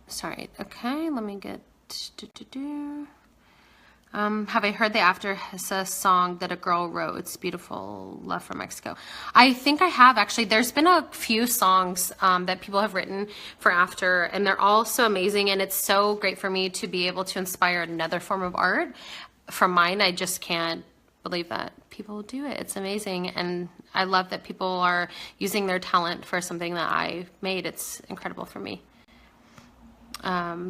Sorry. Okay, let me get. Have I heard the Afterianas song that a girl wrote? It's beautiful. Love from Mexico. I think I have actually. There's been a few songs that people have written for After, and they're all so amazing. And it's so great for me to be able to inspire another form of art from mine. I just can't believe that people do it. It's amazing. And I love that people are using their talent for something that I made. It's incredible for me.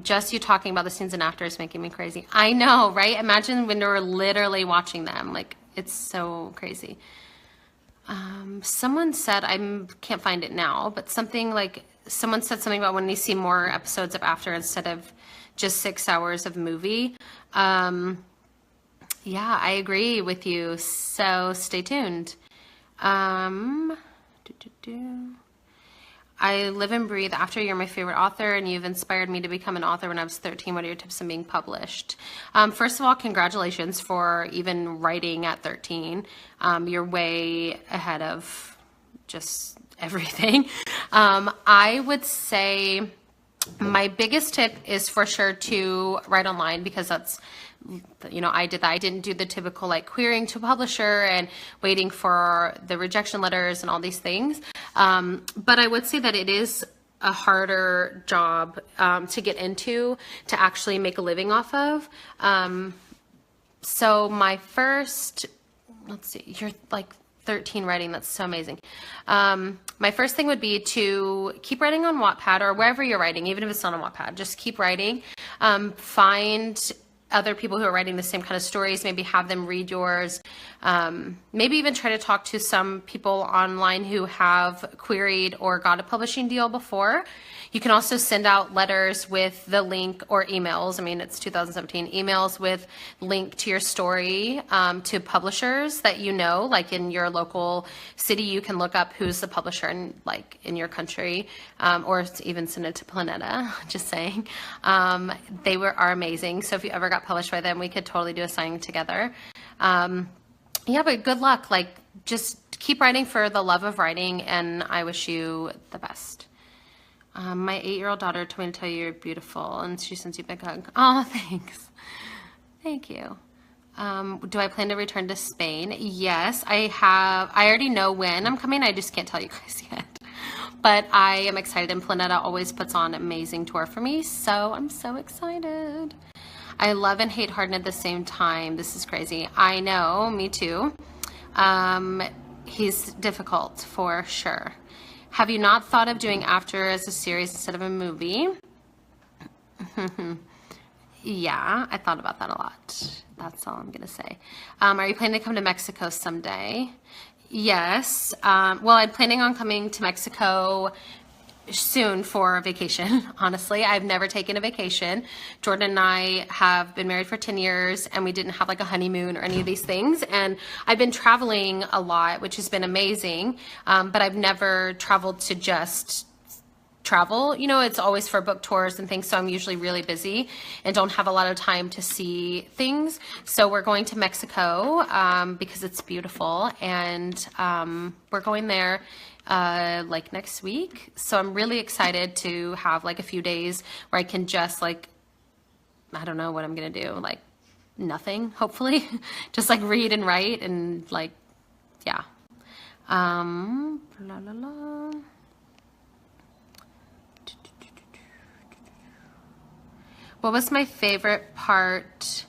Just you talking about the scenes and after is making me crazy. I know, right? Imagine when you're literally watching them. Like, it's so crazy. Someone said, I can't find it now, but something like, someone said something about when you see more episodes of After instead of just 6 hours of movie. Yeah, I agree with you. So stay tuned. I live and breathe After. You're my favorite author, and you've inspired me to become an author when I was 13. What are your tips on being published? First of all, congratulations for even writing at 13. You're way ahead of just everything. I would say my biggest tip is for sure to write online, because that's, you know, I did that. I didn't do the typical like querying to a publisher and waiting for the rejection letters and all these things. But I would say that it is a harder job to get into, to actually make a living off of. So my first, let's see, you're like 13 writing. That's so amazing. My first thing would be to keep writing on Wattpad or wherever you're writing, even if it's not on Wattpad, just keep writing. Find other people who are writing the same kind of stories, maybe have them read yours. Maybe even try to talk to some people online who have queried or got a publishing deal before. You can also send out letters with the link, or emails. I mean, it's 2017, emails with link to your story to publishers that you know, like in your local city. You can look up who's the publisher in, like, in your country, or even send it to Planeta, just saying. They are amazing. So if you ever got published by them, we could totally do a signing together. Yeah, but good luck. Like, just keep writing for the love of writing, and I wish you the best. My 8-year-old daughter told me to tell you you're beautiful, and she sends you a big hug. Oh, thanks. Thank you. Do I plan to return to Spain? Yes, I have. I already know when I'm coming. I just can't tell you guys yet. But I am excited, and Planeta always puts on an amazing tour for me, so I'm so excited. I love and hate Harden at the same time. This is crazy. I know, me too. He's difficult for sure. Have you not thought of doing After as a series instead of a movie? Yeah, I thought about that a lot. That's all I'm gonna say. Are you planning to come to Mexico someday? Yes. Well, I'm planning on coming to Mexico soon for a vacation. Honestly, I've never taken a vacation. Jordan and I have been married for 10 years, and we didn't have like a honeymoon or any of these things. And I've been traveling a lot, which has been amazing. But I've never traveled to just travel. You know, it's always for book tours and things. So I'm usually really busy and don't have a lot of time to see things. So we're going to Mexico because it's beautiful, and we're going there like next week. So I'm really excited to have like a few days where I can just like, I don't know what I'm gonna do, like nothing, hopefully. Just like read and write and like, yeah. La la la. What was my favorite part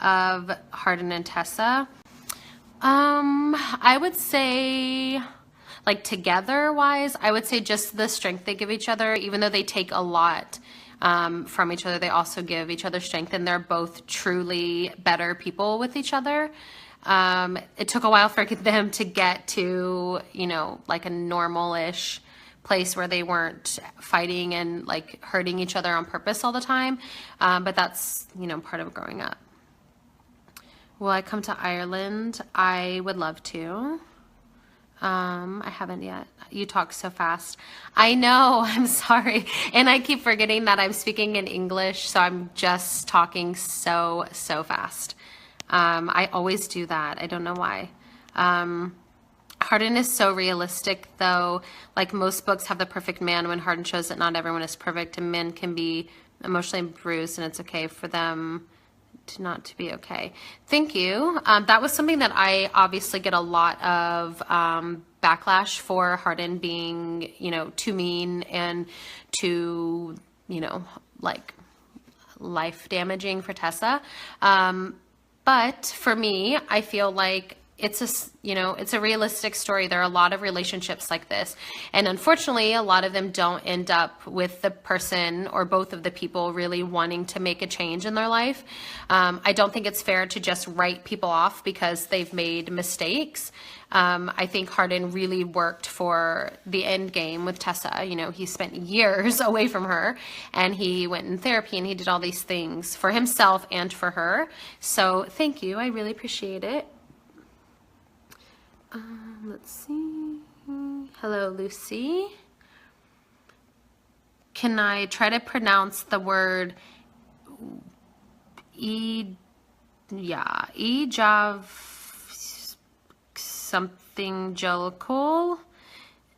of Hardin and Tessa? I would say, like, together wise, I would say just the strength they give each other. Even though they take a lot from each other, they also give each other strength, and they're both truly better people with each other. It took a while for them to get to, you know, like a normal-ish place where they weren't fighting and like hurting each other on purpose all the time. But that's, you know, part of growing up. Will I come to Ireland? I would love to. I haven't yet. You talk so fast. I know, I'm sorry. And I keep forgetting that I'm speaking in English, so I'm just talking so fast. I always do that. I don't know why. Hardin is so realistic, though. Like, most books have the perfect man, when Hardin shows that not everyone is perfect, and men can be emotionally bruised, and it's okay for them to not to be okay. Thank you. That was something that I obviously get a lot of backlash for Hardin being, you know, too mean and too, you know, like life damaging for Tessa. But for me, I feel like it's a, you know, it's a realistic story. There are a lot of relationships like this. And unfortunately, a lot of them don't end up with the person or both of the people really wanting to make a change in their life. I don't think it's fair to just write people off because they've made mistakes. I think Hardin really worked for the end game with Tessa. You know, he spent years away from her, and he went in therapy, and he did all these things for himself and for her. So thank you. I really appreciate it. Let's see. Hello, Lucy. Can I try to pronounce the word eyjafjallajökull?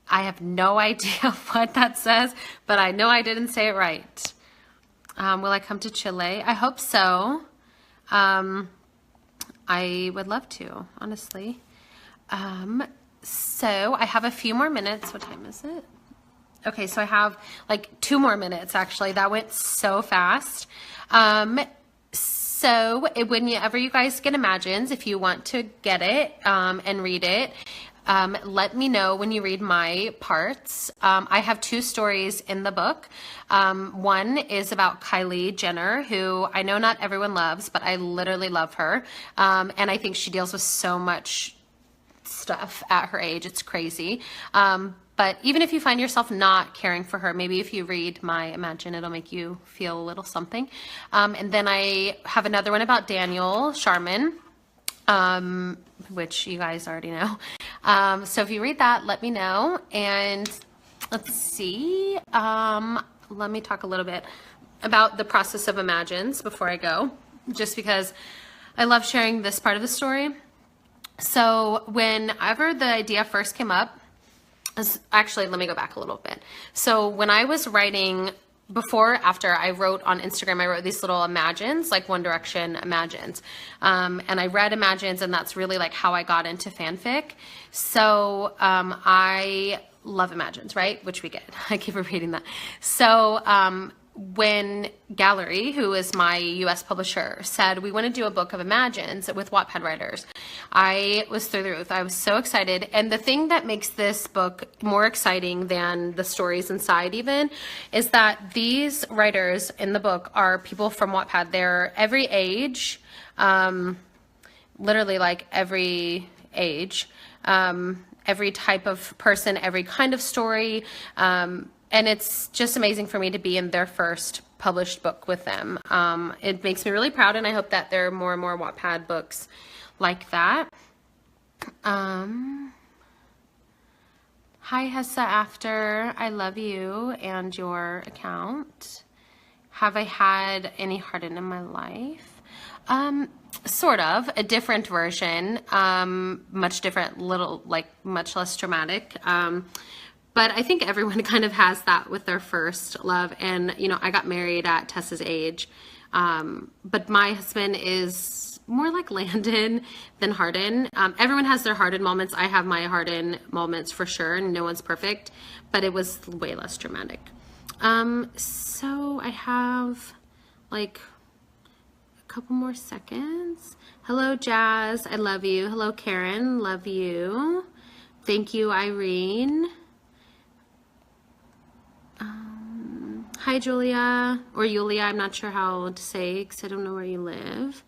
I have no idea what that says, but I know I didn't say it right. Will I come to Chile? I hope so. I would love to, honestly. So I have a few more minutes. What time is it? Okay, so I have like 2 more minutes, actually. That went so fast. So whenever you guys get Imagines, if you want to get it and read it, let me know when you read my parts. I have 2 stories in the book. One is about Kylie Jenner, who I know not everyone loves, but I literally love her. And I think she deals with so much stuff at her age. It's crazy. But even if you find yourself not caring for her, maybe if you read my Imagine, it'll make you feel a little something. And then I have another one about Daniel Sharman, which you guys already know. So if you read that, let me know. And let's see. Let me talk a little bit about the process of Imagines before I go, just because I love sharing this part of the story. So whenever the idea first came up, actually, let me go back a little bit. So when I was writing, after I wrote on Instagram, I wrote these little Imagines, like One Direction Imagines. And I read Imagines, and that's really like how I got into fanfic. So I love Imagines, right? Which we get. I keep repeating that. So when Gallery, who is my US publisher, said we want to do a book of Imagines with Wattpad writers, I was through the roof. I was so excited. And the thing that makes this book more exciting than the stories inside even is that these writers in the book are people from Wattpad. They're every age, literally like every age, every type of person, every kind of story. And it's just amazing for me to be in their first published book with them. It makes me really proud, and I hope that there are more and more Wattpad books like that. Hi, Hessa After. I love you and your account. Have I had any Hardin in my life? Sort of. A different version. Much different, much less dramatic. But I think everyone kind of has that with their first love. And, you know, I got married at Tessa's age. But my husband is more like Landon than Hardin. Everyone has their Hardin moments. I have my Hardin moments for sure. And no one's perfect. But it was way less dramatic. So I have like a couple more seconds. Hello, Jazz. I love you. Hello, Karen. Love you. Thank you, Irene. Hi, Julia, or Yulia. I'm not sure how to say because I don't know where you live.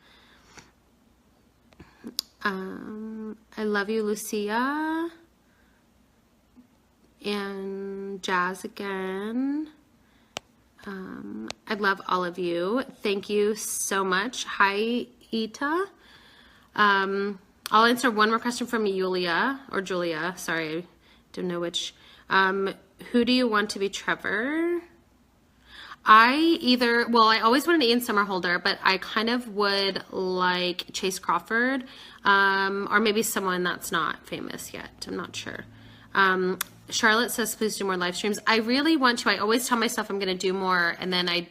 I love you, Lucia. And Jazz again. I love all of you. Thank you so much. Hi, Ita. I'll answer one more question from Yulia, or Julia. Sorry, I don't know which. Who do you want to be Trevor? I always wanted Ian Somerhalder, but I kind of would like Chase Crawford, or maybe someone that's not famous yet. I'm not sure. Charlotte says, please do more live streams. I really want to. I always tell myself I'm going to do more, and then I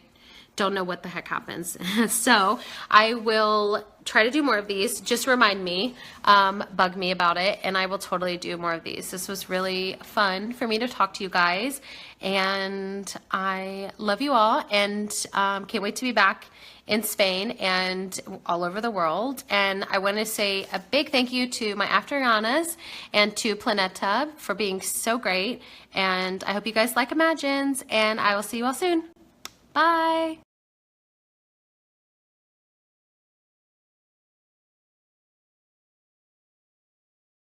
don't know what the heck happens. So I will try to do more of these. Just remind me, bug me about it, and I will totally do more of these. This was really fun for me to talk to you guys, and I love you all, and can't wait to be back in Spain and all over the world. And I want to say a big thank you to my Afterianas and to Planeta for being so great. And I hope you guys like Imagines, and I will see you all soon. Bye.